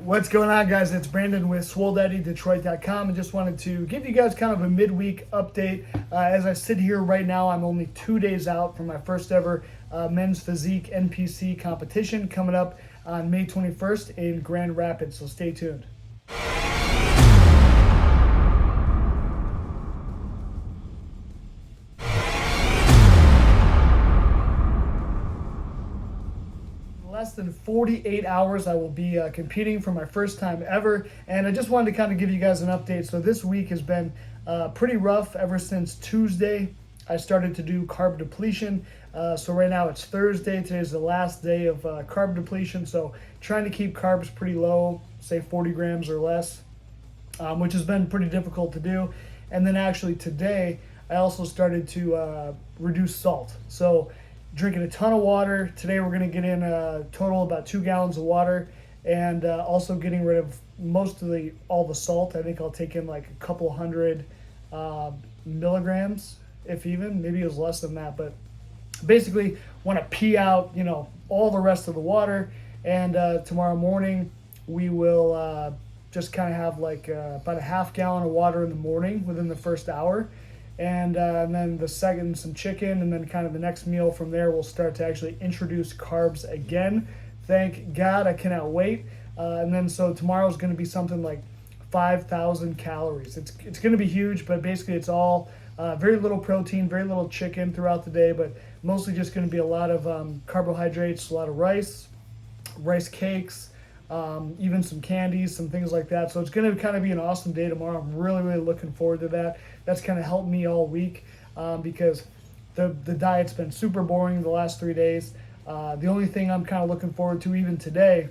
What's going on, guys? It's Brandon with SwoleDaddyDetroit.com, and just wanted to give you guys kind of a midweek update. As I sit here right now, I'm only 2 days out from my first ever men's physique NPC competition coming up on May 21st in Grand Rapids, so stay tuned. Less than 48 hours I will be competing for my first time ever, and I just wanted to kind of give you guys an update. So this week has been pretty rough. Ever since Tuesday I started to do carb depletion. So right now it's Thursday. Today's the last day of carb depletion, so trying to keep carbs pretty low, say 40 grams or less, which has been pretty difficult to do. And then actually today I also started to reduce salt. So drinking a ton of water. Today we're going to get in a total about 2 gallons of water, and also getting rid of all the salt. I think I'll take in like a couple hundred milligrams, if even, maybe it was less than that, but basically want to pee out, all the rest of the water. And tomorrow morning we will just kind of have like about a half gallon of water in the morning within the first hour. And then the second, some chicken, and then kind of the next meal from there, we'll start to actually introduce carbs again. Thank God, I cannot wait. And then so tomorrow's going to be something like 5,000 calories. It's going to be huge, but basically it's all very little protein, very little chicken throughout the day, but mostly just going to be a lot of carbohydrates, a lot of rice cakes, even some candies, some things like that. So it's going to kind of be an awesome day tomorrow. I'm really, really looking forward to that. That's kind of helped me all week because the diet's been super boring the last 3 days. The only thing I'm kind of looking forward to even today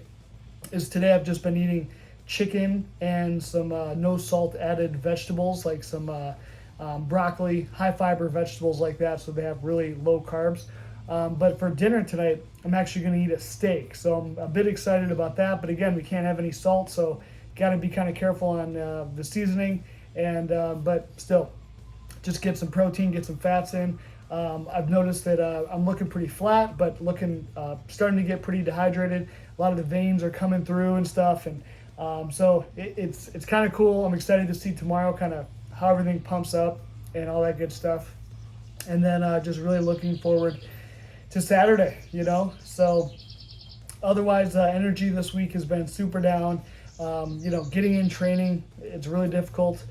is I've just been eating chicken and some no salt added vegetables, like some broccoli, high fiber vegetables like that, so they have really low carbs. But for dinner tonight, I'm actually going to eat a steak. So I'm a bit excited about that. But again, we can't have any salt, so got to be kind of careful on the seasoning. And but still, just get some protein, get some fats in. I've noticed that I'm looking pretty flat, but starting to get pretty dehydrated. A lot of the veins are coming through and stuff. And so it's kind of cool. I'm excited to see tomorrow kind of how everything pumps up and all that good stuff. And then just really looking forward to Saturday, So otherwise, energy this week has been super down. Getting in training, it's really difficult.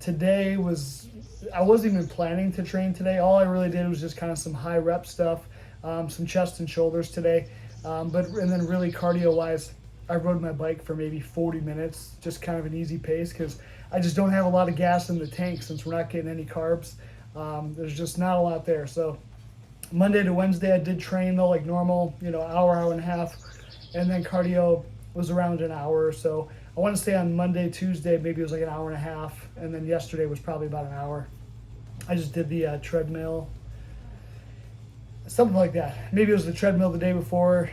Today I wasn't even planning to train today. All I really did was just kind of some high rep stuff, some chest and shoulders today. And then really cardio wise, I rode my bike for maybe 40 minutes, just kind of an easy pace, because I just don't have a lot of gas in the tank since we're not getting any carbs. There's just not a lot there. So Monday to Wednesday I did train though, like normal, hour and a half, and then cardio was around an hour or so. I want to say on Monday, Tuesday, maybe it was like an hour and a half, and then yesterday was probably about an hour. I just did the treadmill, something like that. Maybe it was the treadmill the day before.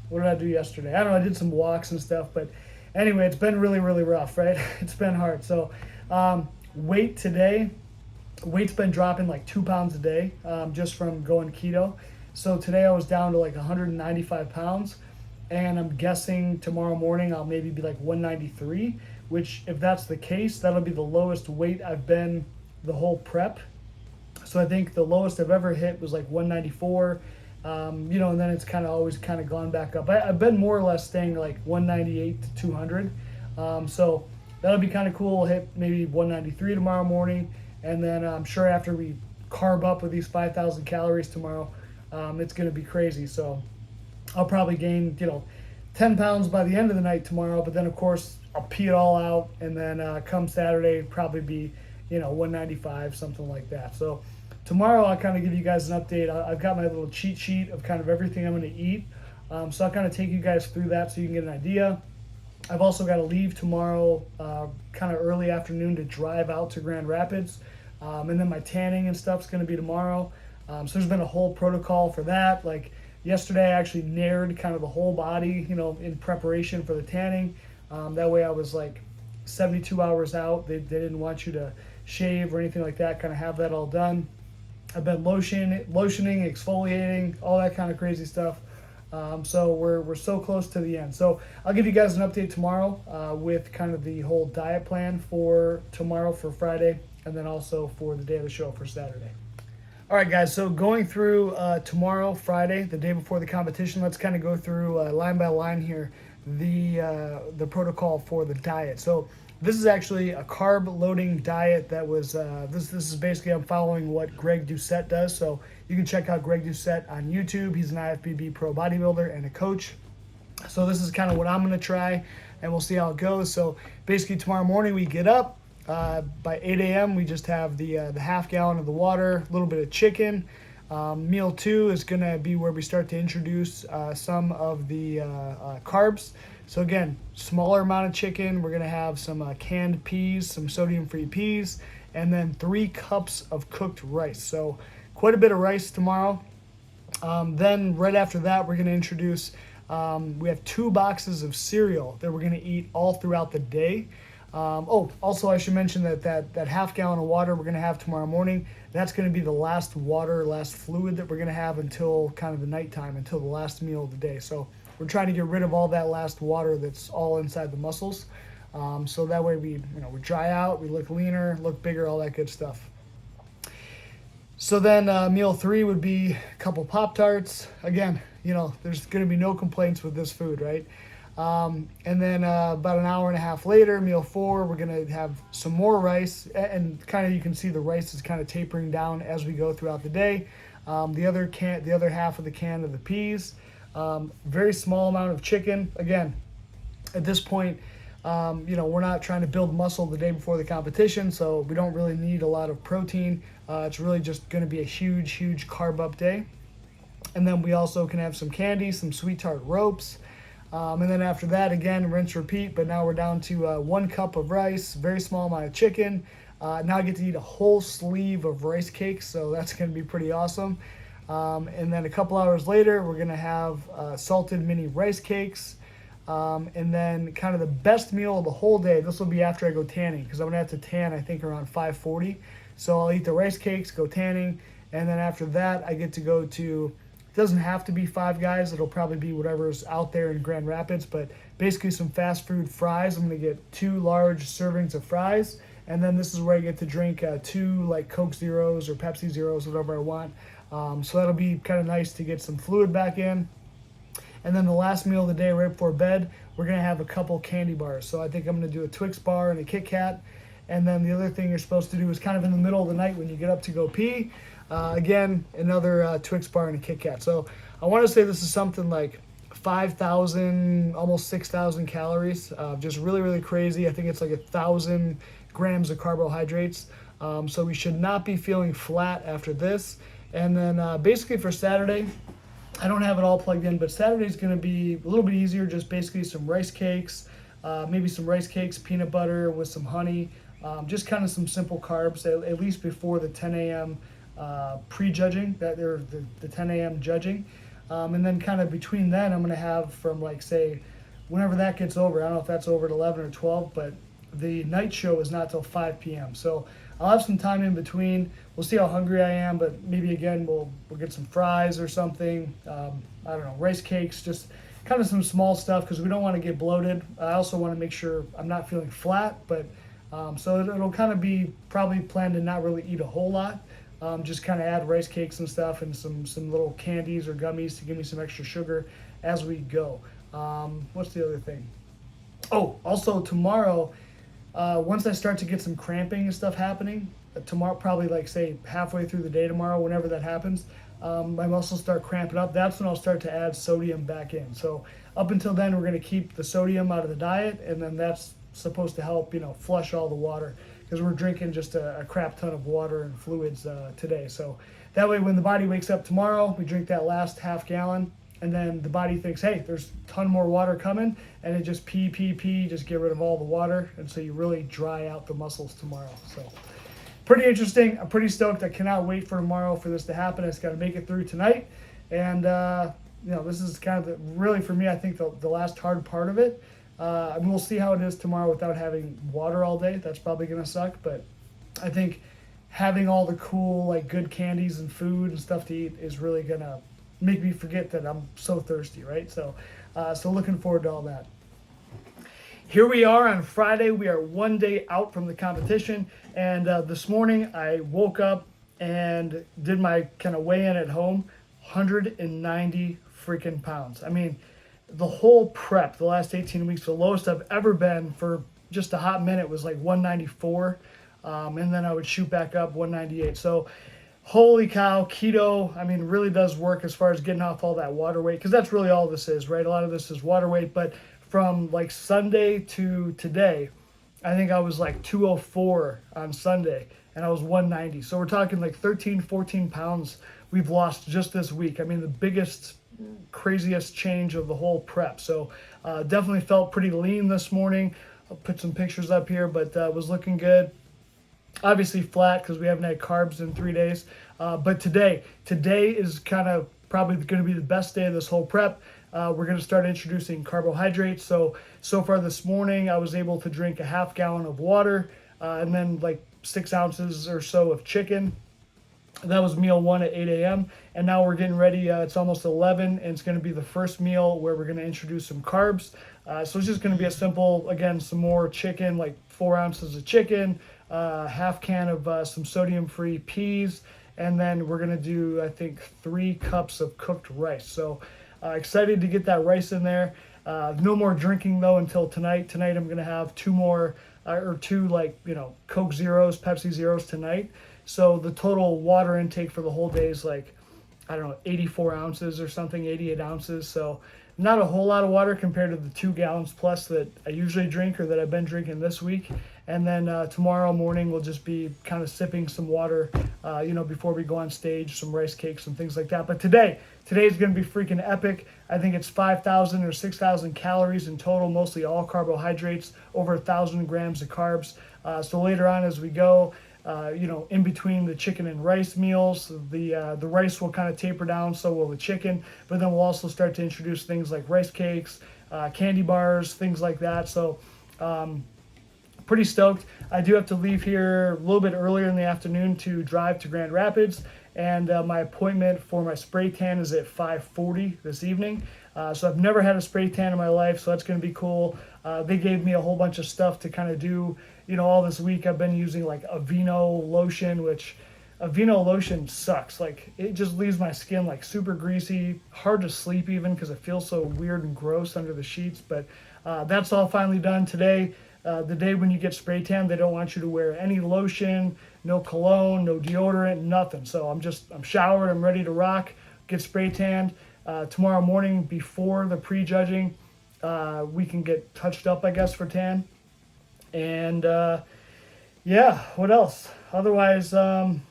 What did I do yesterday? I don't know, I did some walks and stuff, but anyway, it's been really, really rough, right? It's been hard. So weight today, weight's been dropping like 2 pounds a day just from going keto. So today I was down to like 195 pounds, and I'm guessing tomorrow morning I'll maybe be like 193, which if that's the case, that'll be the lowest weight I've been the whole prep. So I think the lowest I've ever hit was like 194, and then it's kind of always kind of gone back up. I've been more or less staying like 198 to 200. So that'll be kind of cool. We'll hit maybe 193 tomorrow morning. And then I'm sure after we carb up with these 5,000 calories tomorrow, it's going to be crazy. So I'll probably gain, 10 pounds by the end of the night tomorrow. But then, of course, I'll pee it all out. And then come Saturday, probably be, 195, something like that. So tomorrow I'll kind of give you guys an update. I've got my little cheat sheet of kind of everything I'm going to eat. So I'll kind of take you guys through that so you can get an idea. I've also got to leave tomorrow kind of early afternoon to drive out to Grand Rapids. And then my tanning and stuff's going to be tomorrow. So there's been a whole protocol for that. Like yesterday, I actually nared kind of the whole body, in preparation for the tanning. That way I was like 72 hours out. They didn't want you to shave or anything like that, kind of have that all done. I've been lotioning, exfoliating, all that kind of crazy stuff. So we're so close to the end. So I'll give you guys an update tomorrow with kind of the whole diet plan for tomorrow, for Friday, and then also for the day of the show for Saturday. All right, guys, so going through tomorrow, Friday, the day before the competition, let's kind of go through line by line here the protocol for the diet. So this is actually a carb loading diet that was, this is basically, I'm following what Greg Doucette does. So you can check out Greg Doucette on YouTube. He's an IFBB pro bodybuilder and a coach. So this is kind of what I'm going to try, and we'll see how it goes. So basically tomorrow morning we get up. By 8 a.m. we just have the half gallon of the water, a little bit of chicken. Meal 2 is going to be where we start to introduce some of the carbs. So again, smaller amount of chicken. We're going to have some canned peas, some sodium-free peas, and then 3 cups of cooked rice. So quite a bit of rice tomorrow. Then right after that, we're going to introduce, we have 2 boxes of cereal that we're going to eat all throughout the day. Also I should mention that half gallon of water we're going to have tomorrow morning. That's going to be the last fluid that we're going to have until kind of the nighttime, until the last meal of the day. So we're trying to get rid of all that last water that's all inside the muscles. So that way we dry out, we look leaner, look bigger, all that good stuff. So then meal 3 would be a couple Pop-Tarts. Again, there's going to be no complaints with this food, right? And then about an hour and a half later, meal 4, we're going to have some more rice, and kind of you can see the rice is kind of tapering down as we go throughout the day. The other half of the can of the peas, very small amount of chicken. Again, at this point, we're not trying to build muscle the day before the competition, so we don't really need a lot of protein. It's really just going to be a huge carb up day. And then we also can have some candy, some sweet tart ropes. And then after that, again, rinse, repeat, but now we're down to 1 cup of rice, very small amount of chicken. Now I get to eat a whole sleeve of rice cakes, so that's going to be pretty awesome. And then a couple hours later, we're going to have salted mini rice cakes. And then kind of the best meal of the whole day, this will be after I go tanning, because I'm going to have to tan, I think, around 5:40. So I'll eat the rice cakes, go tanning, and then after that, I get to go to... It doesn't have to be Five Guys. It'll probably be whatever's out there in Grand Rapids, but basically some fast food fries. I'm going to get 2 large servings of fries, and then this is where I get to drink 2 like Coke Zeros or Pepsi Zeros, whatever I want. So that'll be kind of nice to get some fluid back in. And then the last meal of the day, right before bed, we're going to have a couple candy bars. So I think I'm going to do a Twix bar and a Kit Kat. And then the other thing you're supposed to do is kind of in the middle of the night when you get up to go pee, again, another Twix bar and a Kit Kat. So I want to say this is something like 5,000, almost 6,000 calories. Just really crazy. I think it's like 1,000 grams of carbohydrates. So we should not be feeling flat after this. And then basically for Saturday, I don't have it all plugged in, but Saturday's going to be a little bit easier. Just basically some rice cakes, maybe some rice cakes, peanut butter with some honey. Just kind of some simple carbs, at least before the 10 a.m. Pre-judging, that they're the 10 a.m. judging. And then kind of between then, I'm going to have from like, say, whenever that gets over, I don't know if that's over at 11 or 12, but the night show is not till 5 p.m. So I'll have some time in between. We'll see how hungry I am, but maybe again, we'll get some fries or something. I don't know, rice cakes, just kind of some small stuff because we don't want to get bloated. I also want to make sure I'm not feeling flat, but so it'll kind of be probably planned to not really eat a whole lot. Just kind of add rice cakes and stuff and some little candies or gummies to give me some extra sugar as we go. What's the other thing? Oh, also tomorrow, once I start to get some cramping and stuff happening, tomorrow, probably like say halfway through the day tomorrow, whenever that happens, my muscles start cramping up. That's when I'll start to add sodium back in. So up until then, we're going to keep the sodium out of the diet, and then that's supposed to help, flush all the water, because we're drinking just a crap ton of water and fluids today. So that way, when the body wakes up tomorrow, we drink that last half gallon, and then the body thinks, hey, there's a ton more water coming, and it just pee, just get rid of all the water, and so you really dry out the muscles tomorrow. So pretty interesting. I'm pretty stoked. I cannot wait for tomorrow for this to happen. I just got to make it through tonight, and this is kind of really for me, I think the last hard part of it. We'll see how it is tomorrow without having water all day. That's probably going to suck, but I think having all the cool, like, good candies and food and stuff to eat is really going to, make me forget that I'm so thirsty, right? So looking forward to all that. Here we are on Friday. We are one day out from the competition, and this morning I woke up and did my kind of weigh in at home. 190 freaking pounds. I mean, the whole prep, the last 18 weeks, the lowest I've ever been for just a hot minute was like 194, and then I would shoot back up 198. So holy cow, keto, I mean, really does work as far as getting off all that water weight, because that's really all this is, right? A lot of this is water weight, but from like Sunday to today, I think I was like 204 on Sunday, and I was 190. So we're talking like 13, 14 pounds we've lost just this week. I mean, the biggest, craziest change of the whole prep. So definitely felt pretty lean this morning. I'll put some pictures up here, but was looking good. Obviously flat because we haven't had carbs in 3 days. But today is kind of probably going to be the best day of this whole prep. We're going to start introducing carbohydrates. So far this morning, I was able to drink a half gallon of water and then like 6 ounces or so of chicken. That was meal 1 at 8 a.m. And now we're getting ready. It's almost 11, and it's going to be the first meal where we're going to introduce some carbs. So it's just going to be a simple, again, some more chicken, like 4 ounces of chicken, half can of some sodium-free peas, and then we're going to do, I think, 3 cups of cooked rice. So excited to get that rice in there. No more drinking, though, until tonight. Tonight I'm going to have 2 more, or 2, like, Coke Zeros, Pepsi Zeros tonight. So the total water intake for the whole day is like, I don't know, 84 ounces or something, 88 ounces. So not a whole lot of water compared to the 2 gallons plus that I usually drink or that I've been drinking this week. And then tomorrow morning we'll just be kind of sipping some water, before we go on stage, some rice cakes and things like that. But today is going to be freaking epic. I think it's 5,000 or 6,000 calories in total, mostly all carbohydrates, over 1,000 grams of carbs. So later on as we go, in between the chicken and rice meals, the rice will kind of taper down, so will the chicken. But then we'll also start to introduce things like rice cakes, candy bars, things like that. So pretty stoked. I do have to leave here a little bit earlier in the afternoon to drive to Grand Rapids, and my appointment for my spray tan is at 5:40 this evening. So I've never had a spray tan in my life, so that's going to be cool. They gave me a whole bunch of stuff to kind of do. All this week I've been using like Aveeno lotion, which Aveeno lotion sucks. Like, it just leaves my skin like super greasy, hard to sleep even because it feels so weird and gross under the sheets. But that's all finally done today. The day when you get spray tan, they don't want you to wear any lotion, no cologne, no deodorant, nothing. So I'm showered, I'm ready to rock, get spray tanned. Tomorrow morning before the pre-judging, we can get touched up, I guess, for tan. And what else? Otherwise, I'm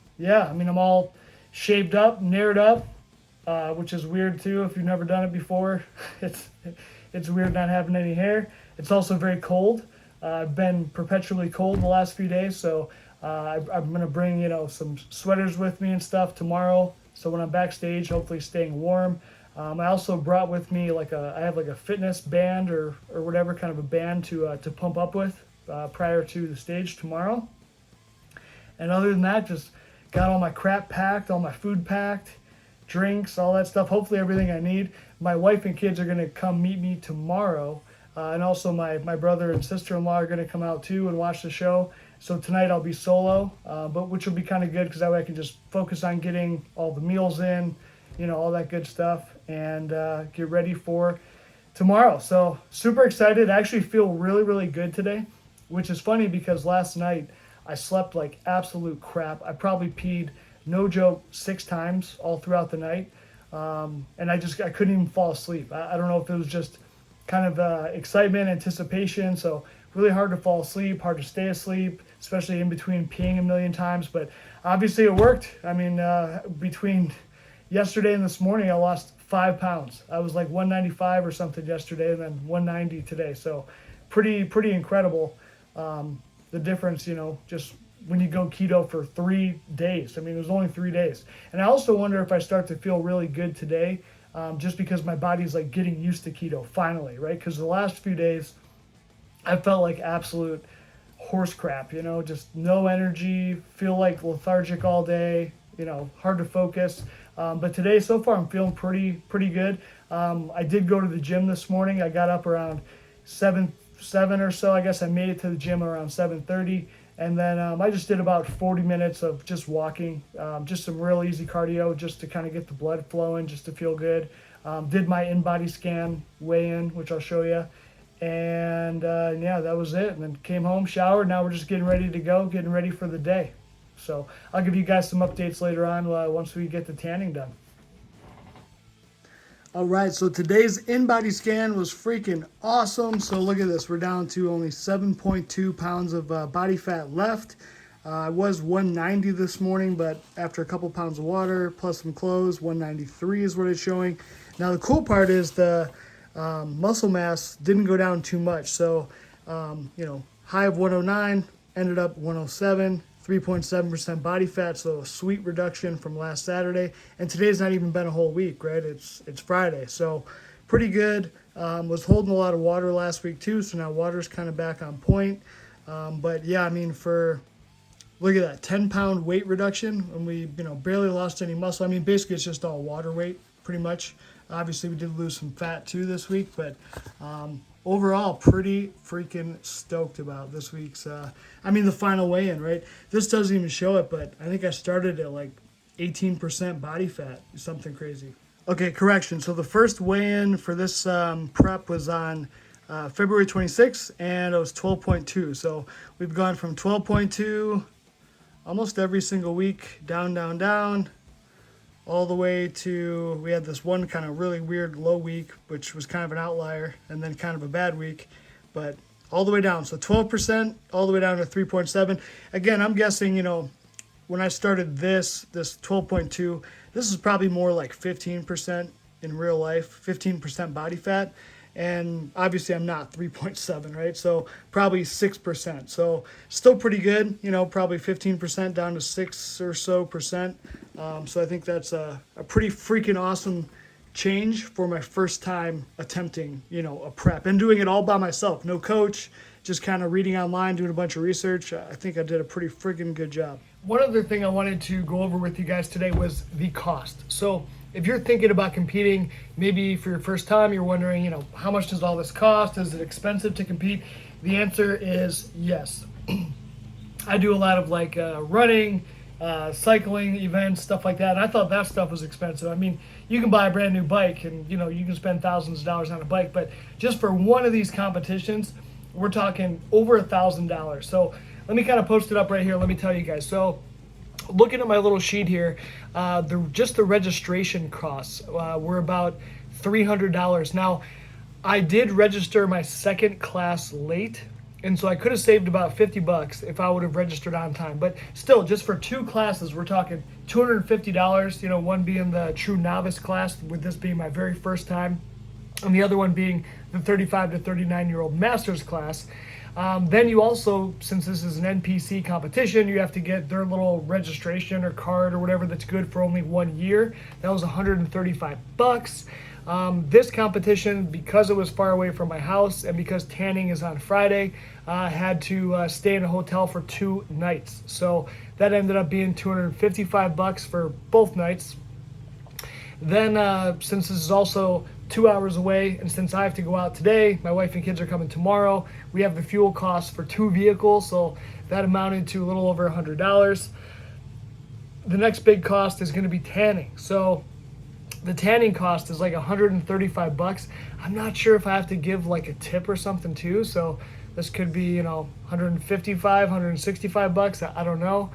all shaved up, nared up, which is weird too if you've never done it before. It's weird not having any hair. It's also very cold. I've been perpetually cold the last few days, so I'm gonna bring some sweaters with me and stuff tomorrow. So when I'm backstage, hopefully staying warm. I also brought with me I have a fitness band or whatever, kind of a band to pump up with prior to the stage tomorrow. And other than that, just got all my crap packed, all my food packed, drinks, all that stuff. Hopefully everything I need. My wife and kids are gonna come meet me tomorrow. And also my brother and sister-in-law are going to come out too and watch the show. So tonight I'll be solo, but which will be kind of good because that way I can just focus on getting all the meals in, all that good stuff, and get ready for tomorrow. So super excited. I actually feel really, really good today, which is funny because last night I slept like absolute crap. I probably peed, no joke, 6 times all throughout the night. And I couldn't even fall asleep. I don't know if it was just kind of excitement, anticipation, so really hard to fall asleep, hard to stay asleep, especially in between peeing a million times, but obviously it worked. I mean, between yesterday and this morning, I lost 5 pounds. I was like 195 or something yesterday, and then 190 today, so pretty incredible, the difference, just when you go keto for 3 days. I mean, it was only 3 days. And I also wonder if I start to feel really good today, just because my body's like getting used to keto finally, right? Because the last few days I felt like absolute horse crap, just no energy, feel like lethargic all day, hard to focus. But today, so far, I'm feeling pretty good. I did go to the gym this morning. I got up around 7 or so. I guess I made it to the gym around 7:30. And then I just did about 40 minutes of just walking, just some real easy cardio just to kind of get the blood flowing, just to feel good. Did my inbody scan weigh-in, which I'll show you. And yeah, that was it. And then came home, showered. Now we're just getting ready to go, getting ready for the day. So I'll give you guys some updates later on once we get the tanning done. All right, so today's InBody scan was freaking awesome. So look at this, we're down to only 7.2 pounds of body fat left. I was 190 this morning, but after a couple pounds of water plus some clothes, 193 is what it's showing. Now the cool part is the muscle mass didn't go down too much. So, high of 109, ended up 107. 3.7% body fat, so a sweet reduction from last Saturday. And today's not even been a whole week, right? It's Friday, so pretty good. Was holding a lot of water last week too, so now water's kind of back on point. But yeah, I mean, look at that, 10-pound weight reduction, and we barely lost any muscle. I mean, basically it's just all water weight, pretty much. Obviously, we did lose some fat too this week, but overall, pretty freaking stoked about this week's, the final weigh-in, right? This doesn't even show it, but I think I started at like 18% body fat, something crazy. Okay, correction. So the first weigh-in for this prep was on February 26th, and it was 12.2. So we've gone from 12.2 almost every single week, down, all the way to, we had this one kind of really weird low week, which was kind of an outlier, and then kind of a bad week, but all the way down. So 12%, all the way down to 3.7. Again, I'm guessing, when I started this 12.2, this is probably more like 15% in real life, 15% body fat. And obviously I'm not 3.7, right? So probably 6%. So still pretty good, probably 15% down to 6 or so percent. So I think that's a pretty freaking awesome change for my first time attempting, a prep and doing it all by myself. No coach, just kind of reading online, doing a bunch of research. I think I did a pretty freaking good job. One other thing I wanted to go over with you guys today was the cost. So if you're thinking about competing, maybe for your first time, you're wondering, how much does all this cost? Is it expensive to compete? The answer is yes. I do a lot of running, cycling events, stuff like that. And I thought that stuff was expensive. I mean, you can buy a brand new bike and, you can spend thousands of dollars on a bike, but just for one of these competitions, we're talking over $1,000. So let me kind of post it up right here. Let me tell you guys. So looking at my little sheet here, just the registration costs were about $300. Now, I did register my second class late, and so I could have saved about $50 if I would have registered on time. But still, just for two classes, we're talking $250, one being the true novice class, with this being my very first time, and the other one being the 35 to 39-year-old master's class. Then you also, since this is an NPC competition, you have to get their little registration or card or whatever that's good for only 1 year. That was $135. This competition, because it was far away from my house and because tanning is on Friday, I had to stay in a hotel for 2 nights. So that ended up being $255 for both nights. Then since this is also 2 hours away, and since I have to go out today, my wife and kids are coming tomorrow, we have the fuel costs for 2 vehicles, so that amounted to a little over $100. The next big cost is going to be tanning. So the tanning cost is like $135. I'm not sure if I have to give like a tip or something too, so this could be, $155, $165. I don't know.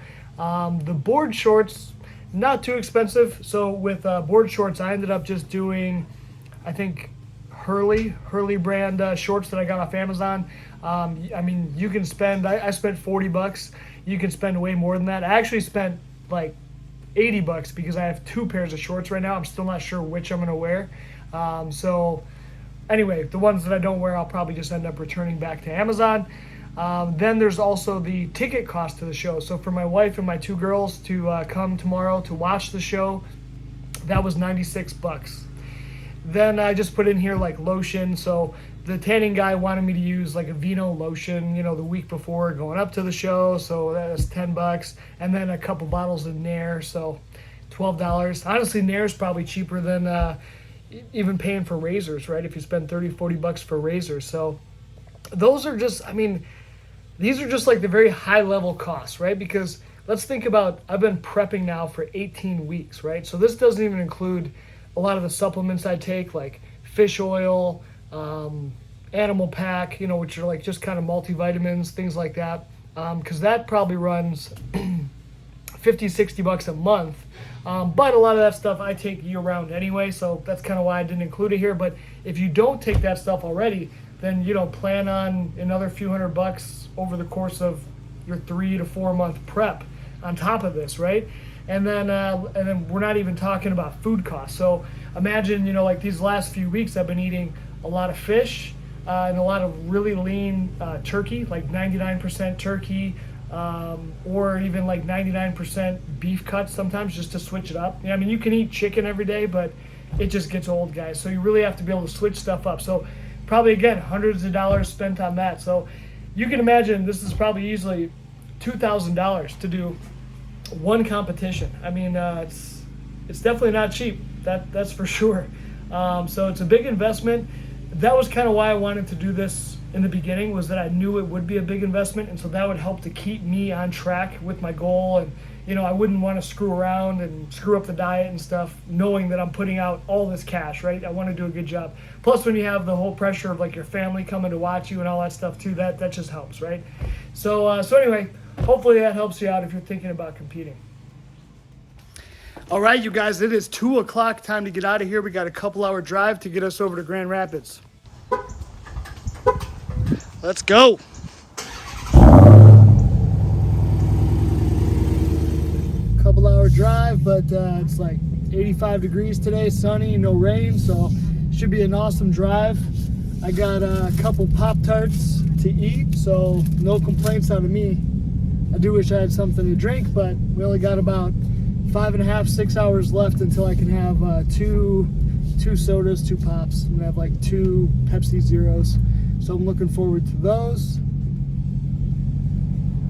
The board shorts, not too expensive. So with board shorts, I ended up just doing, I think, Hurley brand shorts that I got off Amazon. You can spend, I spent $40. You can spend way more than that. I actually spent like $80 because I have 2 pairs of shorts right now. I'm still not sure which I'm going to wear. So anyway, the ones that I don't wear, I'll probably just end up returning back to Amazon. Then there's also the ticket cost to the show. So for my wife and my 2 girls to come tomorrow to watch the show, that was $96. Then I just put in here like lotion. So the tanning guy wanted me to use like a Vino lotion, the week before going up to the show. So that was $10. And then a couple bottles of Nair. So $12. Honestly, Nair's probably cheaper than even paying for razors, right? If you spend 30, 40 bucks for razors. So those are just, I mean, these are just like the very high level costs, right? Because let's think about, I've been prepping now for 18 weeks, right? So this doesn't even include a lot of the supplements I take, like fish oil, animal pack, you know, which are like just kind of multivitamins, things like that. Because that probably runs 50, 60 bucks a month. But a lot of that stuff I take year round anyway, so that's kind of why I didn't include it here. But if you don't take that stuff already, then, you know, plan on another few $100 over the course of your 3 to 4 month prep on top of this, right? And then we're not even talking about food costs. So imagine, you know, like these last few weeks I've been eating a lot of fish and a lot of really lean turkey, like 99% turkey, or even like 99% beef cuts sometimes, just to switch it up. Yeah, I mean, you can eat chicken every day, but it just gets old, guys. So you really have to be able to switch stuff up. So probably, again, hundreds of dollars spent on that. So you can imagine this is probably easily $2,000 to do one competition. I mean, it's definitely not cheap. That's for sure. So it's a big investment. That was kind of why I wanted to do this in the beginning, was that I knew it would be a big investment, and so that would help to keep me on track with my goal. And, you know, I wouldn't want to screw around and screw up the diet and stuff, knowing that I'm putting out all this cash, right? I want to do a good job. Plus, when you have the whole pressure of like your family coming to watch you and all that stuff too, that just helps, right? So anyway, hopefully that helps you out if you're thinking about competing. All right, you guys, it is 2 o'clock, time to get out of here. We got a couple hour drive to get us over to Grand Rapids. Let's go. Couple hour drive, but it's like 85 degrees today, sunny, no rain, so should be an awesome drive. I got a couple Pop-Tarts to eat, so no complaints out of me. I do wish I had something to drink, but we only got about 5.5, 6 hours left until I can have two sodas, 2 pops. I'm gonna have like 2 Pepsi Zeros, so I'm looking forward to those.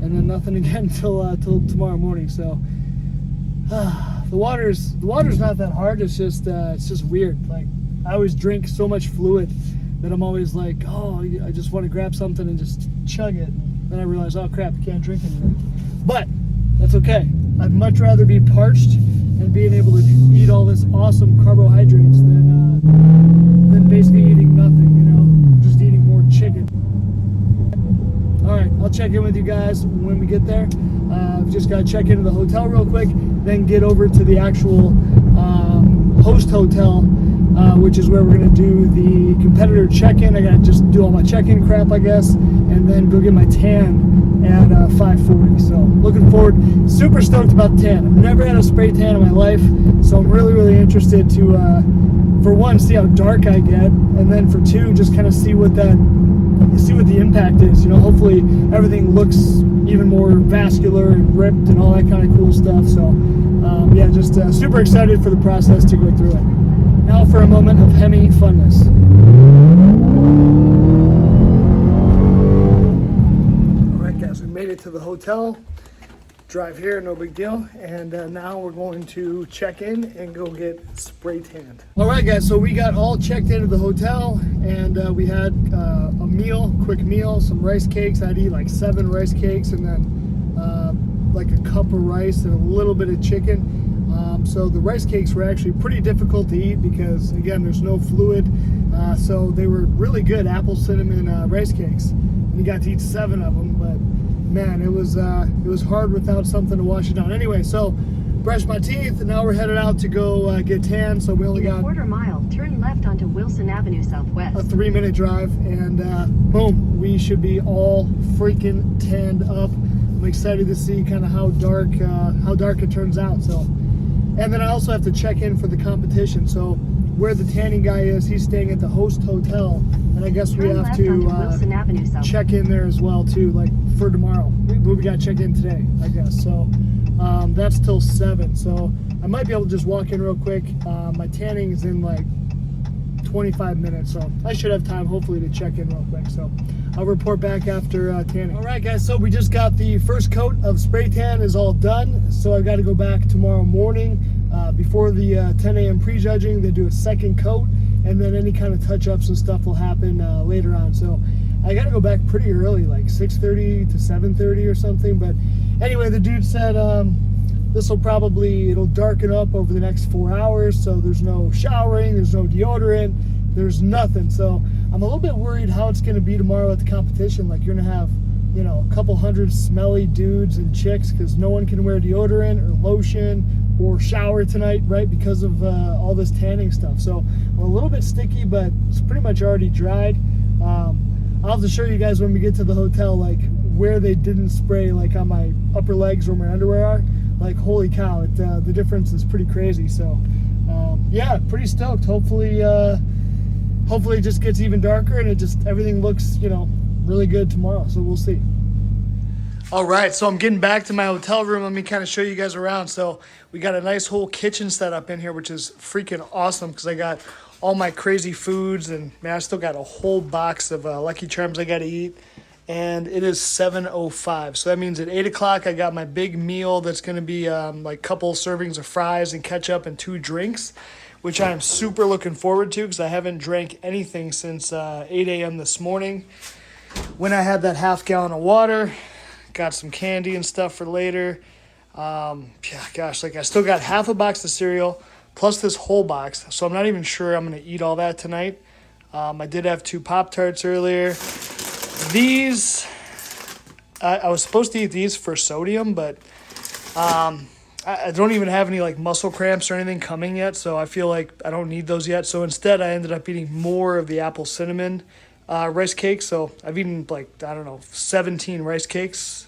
And then nothing again till tomorrow morning. So the water's not that hard. It's just weird. Like, I always drink so much fluid that I'm always like, oh, I just want to grab something and just chug it. Then I realize, oh crap, I can't drink anything. But that's okay. I'd much rather be parched and being able to eat all this awesome carbohydrates than basically eating nothing, you know, just eating more chicken. All right, I'll check in with you guys when we get there. I've just got to check into the hotel real quick, then get over to the actual host hotel, which is where we're going to do the competitor check-in. I got to just do all my check-in crap, I guess, and then go get my tan at 5:40. So looking forward, super stoked about the tan. I've never had a spray tan in my life, so I'm really, really interested to, for one, see how dark I get, and then for two, just kind of see what the impact is. You know, hopefully everything looks even more vascular and ripped and all that kind of cool stuff. So yeah, just super excited for the process to go through it. Now for a moment of Hemi funness. All right, guys, we made it to the hotel. Drive here, no big deal. And now we're going to check in and go get spray tanned. All right, guys, so we got all checked into the hotel, and we had a quick meal, some rice cakes. I'd eat like 7 rice cakes, and then like a cup of rice and a little bit of chicken. So the rice cakes were actually pretty difficult to eat because, again, there's no fluid. So they were really good apple cinnamon rice cakes. And you got to eat 7 of them, but man, it was hard without something to wash it down. Anyway, so brushed my teeth, and now we're headed out to go get tan. So we only got quarter mile, turn left onto Wilson Avenue Southwest. A 3-minute drive, and boom, we should be all freaking tanned up. I'm excited to see kind of how dark it turns out. So, and then I also have to check in for the competition. So where the tanning guy is, he's staying at the host hotel, and I guess we have to check in there as well too, like for tomorrow. We got to check in today, I guess. So that's till 7. So I might be able to just walk in real quick. My tanning is in like 25 minutes, so I should have time hopefully to check in real quick. So I'll report back after tanning. All right, guys, so we just got the first coat of spray tan is all done, so I've got to go back tomorrow morning before the 10 a.m. prejudging, they do a second coat, and then any kind of touch-ups and stuff will happen later on. So I got to go back pretty early, like 6:30 to 7:30 or something. But anyway, the dude said it'll darken up over the next 4 hours, so there's no showering, there's no deodorant, there's nothing. So I'm a little bit worried how it's going to be tomorrow at the competition. Like, you're going to have, you know, a couple hundred smelly dudes and chicks because no one can wear deodorant or lotion or shower tonight, right, because of all this tanning stuff. So I'm a little bit sticky, but it's pretty much already dried. I'll have to show you guys when we get to the hotel, like, where they didn't spray, like on my upper legs where my underwear are. Like, holy cow, the difference is pretty crazy. So yeah, pretty stoked. Hopefully it just gets even darker and everything looks, you know, really good tomorrow. So we'll see. All right, so I'm getting back to my hotel room. Let me kind of show you guys around. So we got a nice whole kitchen set up in here, which is freaking awesome because I got all my crazy foods, and man, I still got a whole box of Lucky Charms I got to eat. And it is 7:05, so that means at 8 o'clock I got my big meal that's going to be like a couple servings of fries and ketchup and 2 drinks, which I am super looking forward to because I haven't drank anything since 8 a.m. this morning when I had that half gallon of water. Got some candy and stuff for later. Yeah, gosh, like I still got half a box of cereal plus this whole box, so I'm not even sure I'm going to eat all that tonight. I did have 2 Pop-Tarts earlier. These, I was supposed to eat these for sodium, but I don't even have any like muscle cramps or anything coming yet, so I feel like I don't need those yet. So instead, I ended up eating more of the apple cinnamon rice cakes. So I've eaten like, I don't know, 17 rice cakes.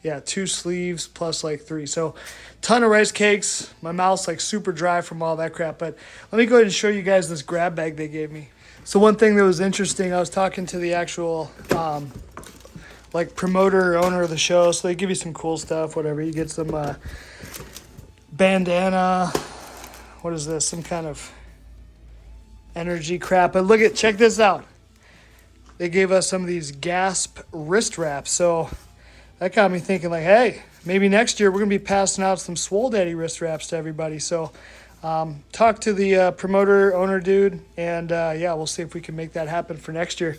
Yeah, 2 sleeves plus like 3. So ton of rice cakes. My mouth's like super dry from all that crap. But let me go ahead and show you guys this grab bag they gave me. So one thing that was interesting, I was talking to the actual like promoter or owner of the show. So they give you some cool stuff, whatever. You get some bandana. What is this? Some kind of energy crap. But check this out. They gave us some of these Gasp wrist wraps. So that got me thinking, like, hey, maybe next year we're going to be passing out some Swole Daddy wrist wraps to everybody. So talk to the promoter owner dude, and yeah, we'll see if we can make that happen for next year.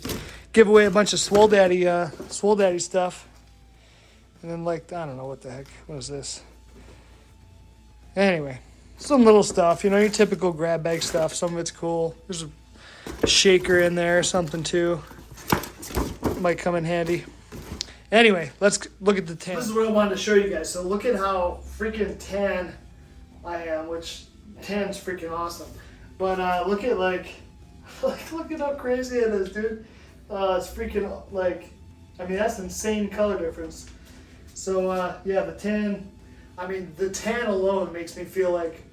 Give away a bunch of Swole Daddy stuff. And then, like, I don't know what the heck. What is this? Anyway, some little stuff, you know, your typical grab bag stuff. Some of it's cool. There's a shaker in there or something too. Might come in handy. Anyway, let's look at the tan. This is what I wanted to show you guys. So look at how freaking tan I am, which tan's freaking awesome. But look at look at how crazy it is, dude. It's freaking like, I mean, that's insane color difference. So yeah, the tan alone makes me feel like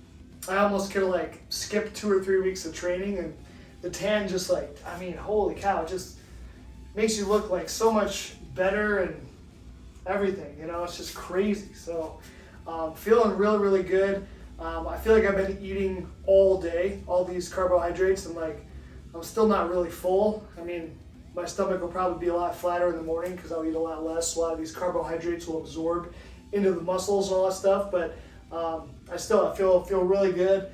I almost could have like skipped 2 or 3 weeks of training, and the tan just like, I mean, holy cow, it just makes you look like so much better and everything, you know, it's just crazy. So feeling really, really good. I feel like I've been eating all day, all these carbohydrates, and like I'm still not really full. I mean, my stomach will probably be a lot flatter in the morning because I'll eat a lot less. So a lot of these carbohydrates will absorb into the muscles and all that stuff. But I feel really good.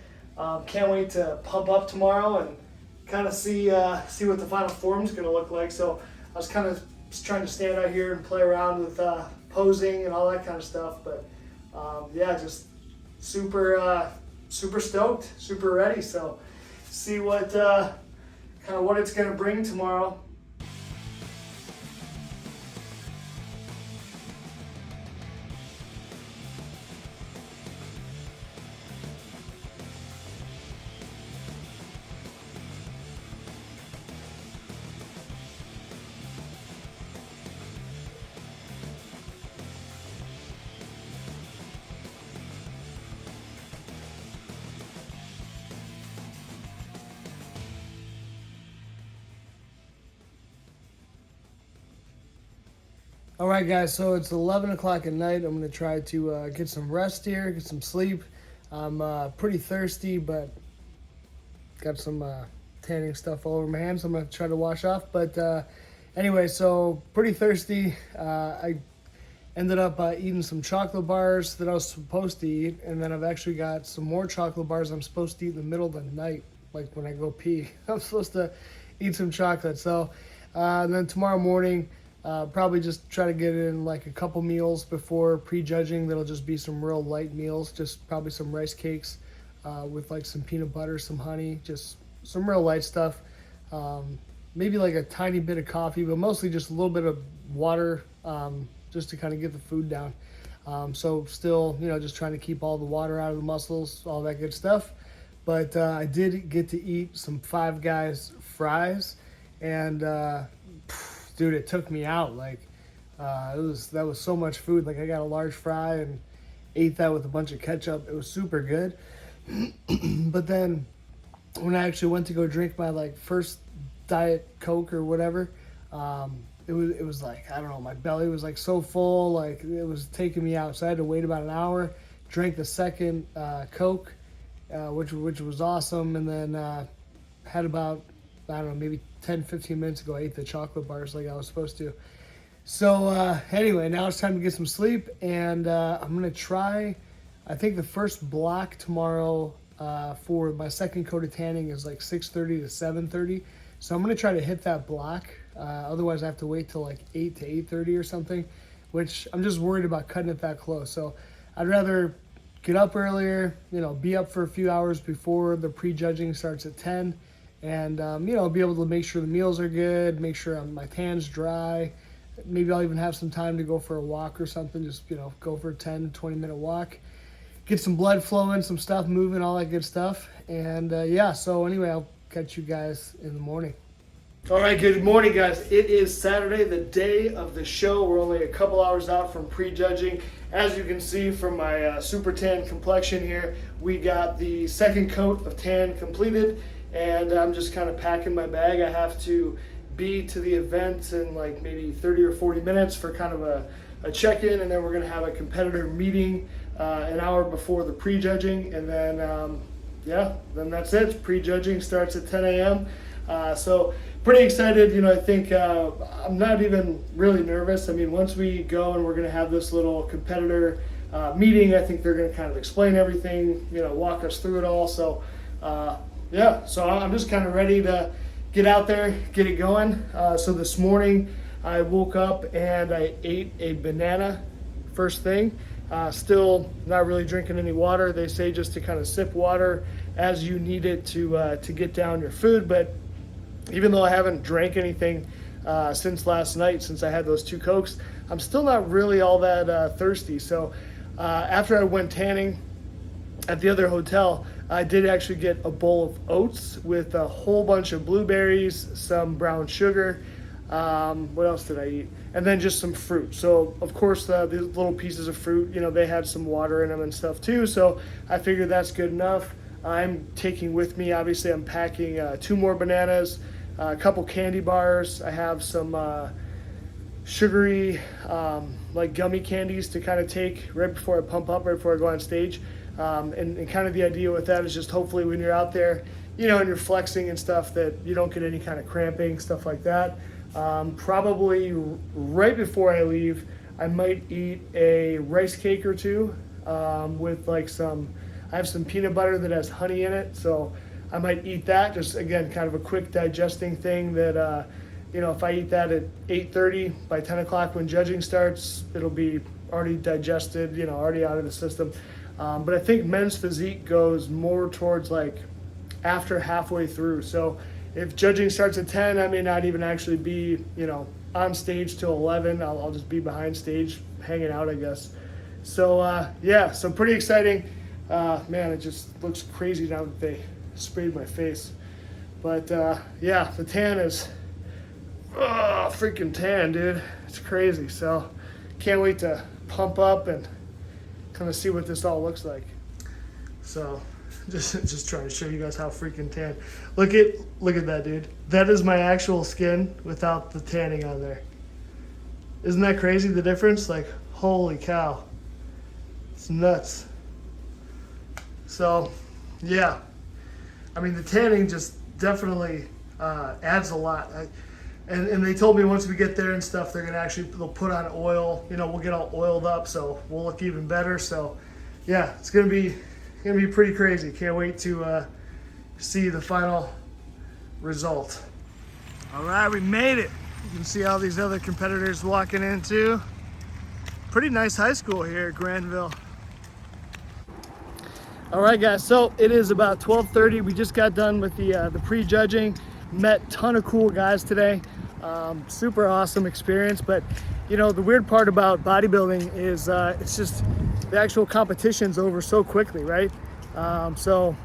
Can't wait to pump up tomorrow and kind of see what the final form is going to look like. So I was kind of just trying to stand out here and play around with posing and all that kind of stuff. But yeah, just super stoked, super ready. So see what kind of what it's going to bring tomorrow. All right, guys, so it's 11 o'clock at night. I'm going to try to get some rest here, get some sleep. I'm pretty thirsty, but got some tanning stuff all over my hands. So I'm going to try to wash off. But anyway, so pretty thirsty. I ended up eating some chocolate bars that I was supposed to eat, and then I've actually got some more chocolate bars I'm supposed to eat in the middle of the night, like when I go pee. I'm supposed to eat some chocolate. So, and then tomorrow morning, probably just try to get in like a couple meals before prejudging. That'll just be some real light meals, just probably some rice cakes with like some peanut butter, some honey, just some real light stuff. Maybe like a tiny bit of coffee, but mostly just a little bit of water, just to kind of get the food down. So still, just trying to keep all the water out of the muscles, all that good stuff. But I did get to eat some Five Guys fries, and dude, it took me out. Like that was so much food. Like I got a large fry and ate that with a bunch of ketchup. It was super good. But then when I actually went to go drink my like first Diet Coke or whatever, it was like, I don't know, my belly was like so full, like it was taking me out. So I had to wait about an hour, drank the second Coke, which was awesome, and then had about, I don't know, maybe 10-15 minutes ago, I ate the chocolate bars like I was supposed to. So anyway, now it's time to get some sleep, and I'm going to try, I think the first block tomorrow for my second coat of tanning is like 6:30 to 7:30. So I'm going to try to hit that block. Otherwise, I have to wait till like 8 to 8:30 or something, which I'm just worried about cutting it that close. So I'd rather get up earlier, be up for a few hours before the prejudging starts at 10, and, be able to make sure the meals are good, make sure my tan's dry. Maybe I'll even have some time to go for a walk or something, just, go for a 10, 20-minute walk. Get some blood flowing, some stuff moving, all that good stuff. And, so anyway, I'll catch you guys in the morning. All right, good morning, guys. It is Saturday, the day of the show. We're only a couple hours out from prejudging. As you can see from my super tan complexion here, we got the second coat of tan completed, and I'm just kind of packing my bag. I have to be to the event in like maybe 30 or 40 minutes for kind of a check-in, and then we're going to have a competitor meeting an hour before the prejudging, and then then that's it. Prejudging starts at 10 a.m. So pretty excited. I think I'm not even really nervous. I mean, once we go and we're going to have this little competitor meeting, I think they're going to kind of explain everything, walk us through it all. So so I'm just kind of ready to get out there, get it going. So this morning I woke up and I ate a banana first thing. Still not really drinking any water. They say just to kind of sip water as you need it to get down your food. But even though I haven't drank anything since last night, since I had those 2 Cokes, I'm still not really all that thirsty. So after I went tanning at the other hotel, I did actually get a bowl of oats with a whole bunch of blueberries, some brown sugar. What else did I eat? And then just some fruit. So of course these little pieces of fruit, they had some water in them and stuff too. So I figured that's good enough. I'm taking with me, obviously I'm packing 2 more bananas, a couple candy bars. I have some sugary like gummy candies to kind of take right before I pump up, right before I go on stage. And kind of the idea with that is just hopefully when you're out there, and you're flexing and stuff, that you don't get any kind of cramping, stuff like that. Probably right before I leave, I might eat a rice cake or 2 with like I have some peanut butter that has honey in it, so I might eat that. Just again, kind of a quick digesting thing that, if I eat that at 8:30, by 10 o'clock when judging starts, it'll be already digested, already out of the system. But I think men's physique goes more towards like after halfway through. So if judging starts at 10, I may not even actually be, on stage till 11. I'll just be behind stage hanging out, I guess. So, so pretty exciting. Man, it just looks crazy now that they sprayed my face. But, the tan is, freaking tan, dude. It's crazy. So can't wait to pump up and kind of see what this all looks like. So just trying to show you guys how freaking tan. Look at that, dude. That is my actual skin without the tanning on there. Isn't that crazy, the difference? Like, holy cow. It's nuts. So, yeah. I mean, the tanning just definitely adds a lot. And they told me once we get there and stuff, they'll put on oil. You know, we'll get all oiled up, so we'll look even better. So, yeah, it's gonna be pretty crazy. Can't wait to see the final result. All right, we made it. You can see all these other competitors walking in too. Pretty nice high school here at Granville. All right, guys, so it is about 12:30. We just got done with the pre-judging. Met a ton of cool guys today. Super awesome experience. But you know, the weird part about bodybuilding is it's just the actual competition's over so quickly, right? So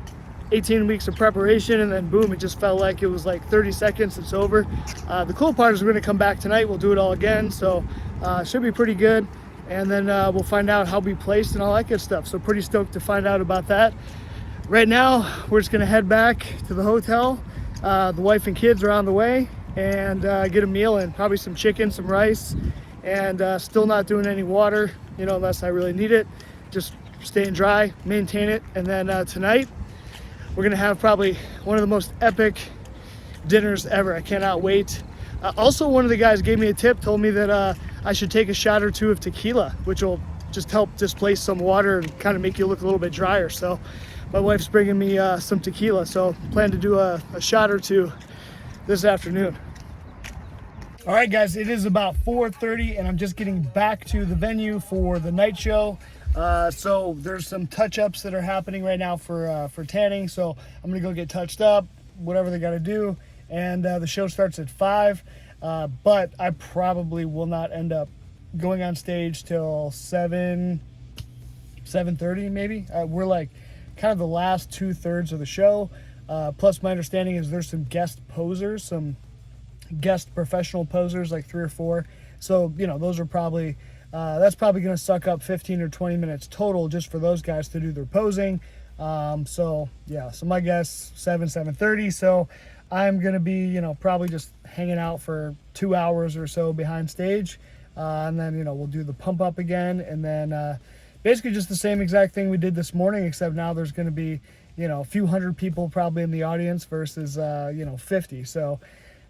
18 weeks of preparation, and then boom, it just felt like it was like 30 seconds, it's over. The cool part is we're gonna come back tonight, we'll do it all again, so should be pretty good. And then we'll find out how we placed and all that good stuff. So pretty stoked to find out about that. Right now, we're just gonna head back to the hotel. The wife and kids are on the way, and get a meal in, probably some chicken, some rice, and still not doing any water, you know, unless I really need it. Just staying dry, maintain it. And then tonight, we're gonna have probably one of the most epic dinners ever. I cannot wait. Also, one of the guys gave me a tip, told me that I should take a shot or two of tequila, which will just help displace some water and kind of make you look a little bit drier. So my wife's bringing me some tequila, so plan to do a shot or two this afternoon. All right, guys, it is about 4:30, and I'm just getting back to the venue for the night show. So there's some touch-ups that are happening right now for tanning, so I'm gonna go get touched up, whatever they gotta do, and the show starts at 5, but I probably will not end up going on stage till 7:30 maybe. We're like kind of the last 2/3 of the show, plus my understanding is there's some guest posers, some guest professional posers, like 3 or 4, so you know, those are probably that's probably going to suck up 15 or 20 minutes total just for those guys to do their posing. So yeah, so my guess 7:30. So I'm going to be, you know, probably just hanging out for 2 hours or so behind stage. And then, you know, we'll do the pump up again. And then basically just the same exact thing we did this morning, except now there's going to be, you know, a few hundred people probably in the audience versus, you know, 50. So,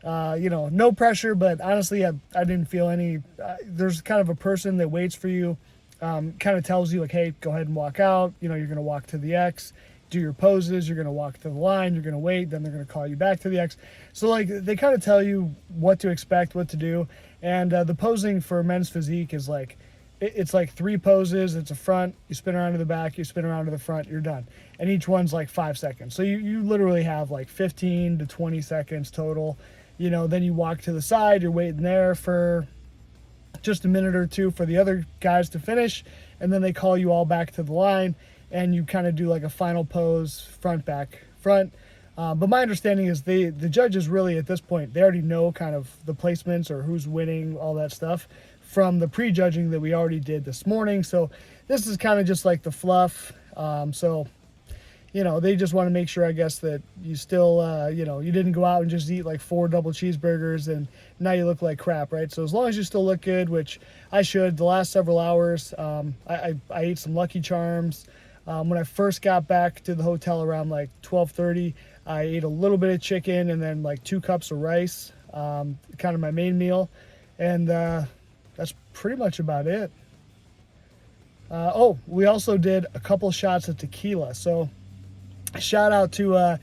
you know, no pressure, but honestly, I didn't feel any, there's kind of a person that waits for you, kind of tells you like, hey, go ahead and walk out. You know, you're going to walk to the X, do your poses, you're going to walk to the line, you're going to wait, then they're going to call you back to the X. So like, they kind of tell you what to expect, what to do. And the posing for men's physique is like, it's like 3 poses. It's a front, you spin around to the back, you spin around to the front, you're done. And each one's like 5 seconds. So you literally have like 15 to 20 seconds total. You know, then you walk to the side, you're waiting there for just a minute or two for the other guys to finish, and then they call you all back to the line, and you kind of do like a final pose, front, back, front. But my understanding is the judges really at this point, they already know kind of the placements or who's winning, all that stuff from the pre-judging that we already did this morning. So this is kind of just like the fluff. So you know, they just want to make sure, I guess, that you still, you know, you didn't go out and just eat like 4 double cheeseburgers and now you look like crap, right? So as long as you still look good, which I should, the last several hours, I ate some Lucky Charms. When I first got back to the hotel around like 12:30, I ate a little bit of chicken and then like 2 cups of rice, kind of my main meal. And that's pretty much about it. Oh, we also did a couple shots of tequila. So shout out to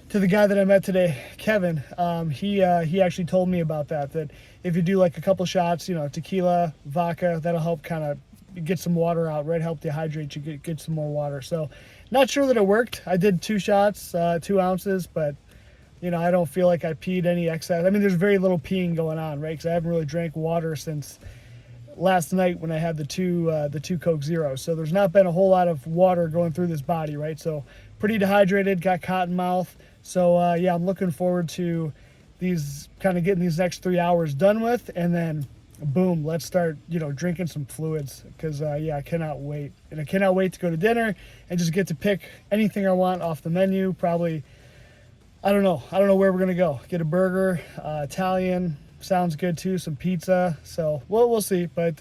the guy that I met today, Kevin. He actually told me about that if you do like a couple shots, you know, tequila, vodka, that'll help kind of get some water out, right? Help dehydrate you, get some more water. So not sure that it worked. I did 2 shots, 2 ounces, but you know, I don't feel like I peed any excess. I mean, there's very little peeing going on, right? Because I haven't really drank water since last night when I had the two Coke Zeros. So there's not been a whole lot of water going through this body, right? So pretty dehydrated, got cotton mouth. So yeah, I'm looking forward to these, kind of getting these next 3 hours done with, and then boom, let's start, you know, drinking some fluids, because yeah, I cannot wait. And I cannot wait to go to dinner and just get to pick anything I want off the menu. Probably, I don't know where we're gonna go. Get a burger, Italian, sounds good too, some pizza. So we'll see, but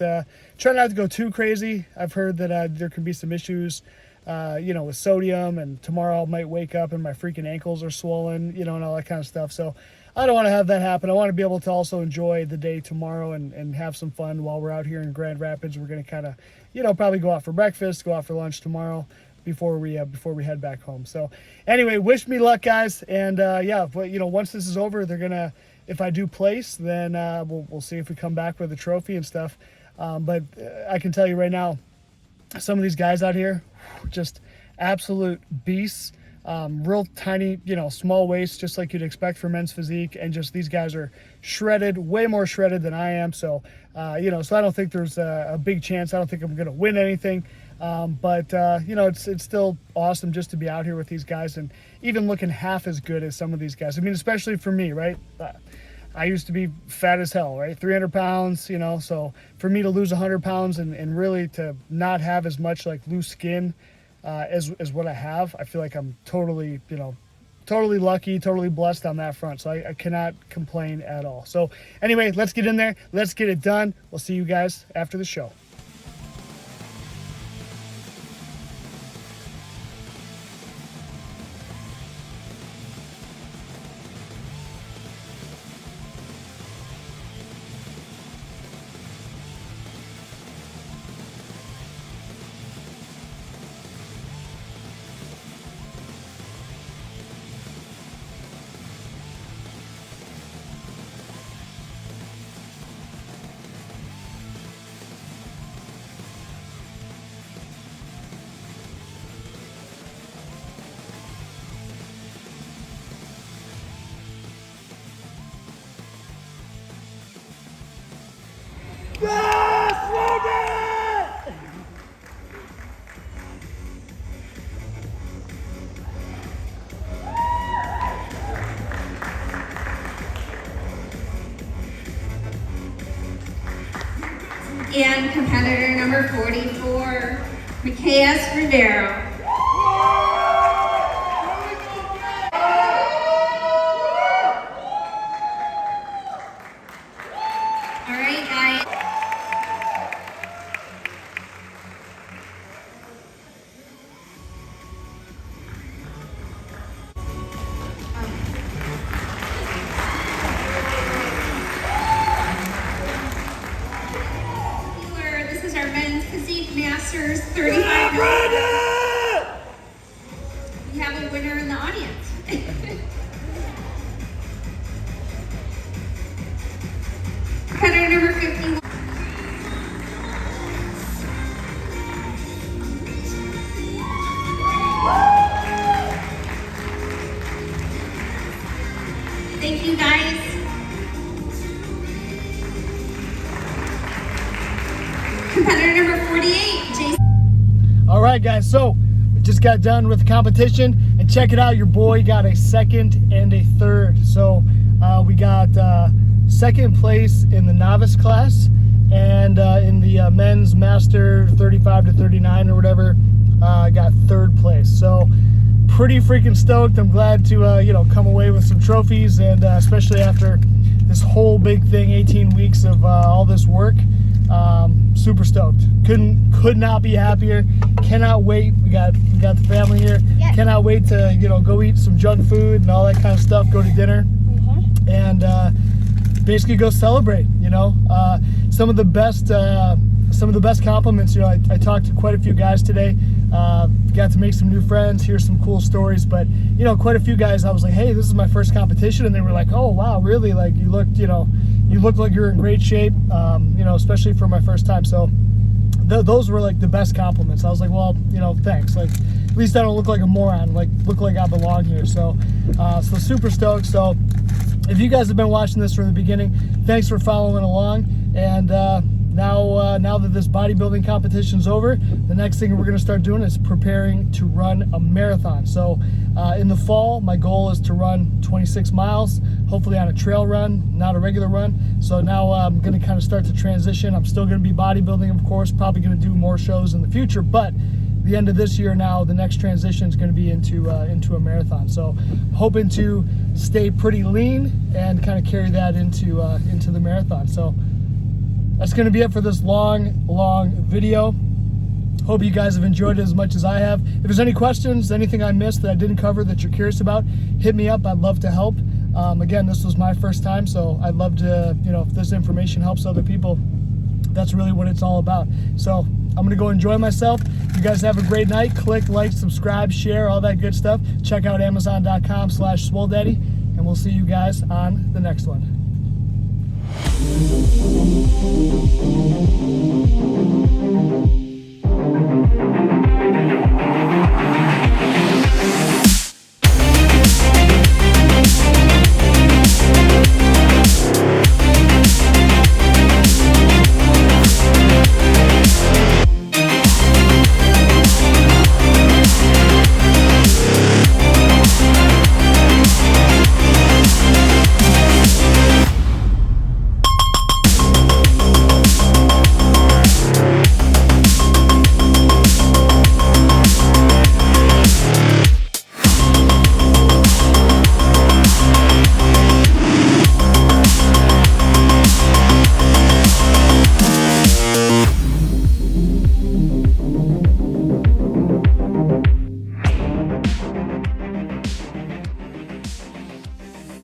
try not to go too crazy. I've heard that there can be some issues, you know, with sodium, and tomorrow I might wake up and my freaking ankles are swollen, you know, and all that kind of stuff. So I don't want to have that happen. I want to be able to also enjoy the day tomorrow and have some fun while we're out here in Grand Rapids. We're going to kind of, probably go out for breakfast, go out for lunch tomorrow before we head back home. So anyway, wish me luck, guys. And yeah, but once this is over, they're gonna, if I do place, then we'll see if we come back with a trophy and stuff. But I can tell you right now, some of these guys out here, just absolute beasts. Real tiny, small waist, just like you'd expect for men's physique, and just these guys are shredded, way more shredded than I am. So, so I don't think there's a big chance. I don't think I'm going to win anything. But it's still awesome just to be out here with these guys and even looking half as good as some of these guys. I mean, especially for me, right? I used to be fat as hell, right? 300 pounds, so for me to lose 100 pounds and really to not have as much like loose skin as what I have, I feel like I'm totally, totally lucky, totally blessed on that front. So I cannot complain at all. So anyway, let's get in there. Let's get it done. We'll see you guys after the show. And competitor number 44, Micaeus Rivero. All right, guys. This is our men's physique masters 35. We have a winner in the audience. Competitor number 51. Thank you, guys. Competitor number 48, Jason. All right, guys, so we just got done with the competition, and check it out, your boy got a second and a third. So we got second place in the novice class, and in the men's master 35 to 39 or whatever, got third place. So pretty freaking stoked. I'm glad to come away with some trophies, and especially after this whole big thing, 18 weeks of all this work. Super stoked. Could not be happier. Cannot wait. We got the family here. Yes. Cannot wait to go eat some junk food and all that kind of stuff. Go to dinner, and basically go celebrate. Some of the best compliments. I talked to quite a few guys today. Got to make some new friends, hear some cool stories. But quite a few guys, I was like, hey, this is my first competition, and they were like, oh wow, really? Like you looked like you're in great shape. Especially for my first time. So those were like the best compliments. I was like, well, thanks. Like at least I don't look like a moron. Like look like I belong here. So super stoked. So if you guys have been watching this from the beginning, thanks for following along. And now that this bodybuilding competition's over, the next thing we're going to start doing is preparing to run a marathon. So in the fall, my goal is to run 26 miles, hopefully on a trail run, not a regular run. So now I'm going to kind of start to transition. I'm still going to be bodybuilding, of course, probably going to do more shows in the future, but the end of this year now, the next transition is going to be into a marathon. So hoping to stay pretty lean and kind of carry that into the marathon. So that's going to be it for this long video. Hope you guys have enjoyed it as much as I have. If there's any questions, anything I missed that I didn't cover that you're curious about, hit me up. I'd love to help. Again, this was my first time, so I'd love to, if this information helps other people, that's really what it's all about. So I'm gonna go enjoy myself. You guys have a great night. Click like, subscribe, share, all that good stuff. Check out amazon.com/swoledaddy, and we'll see you guys on the next one.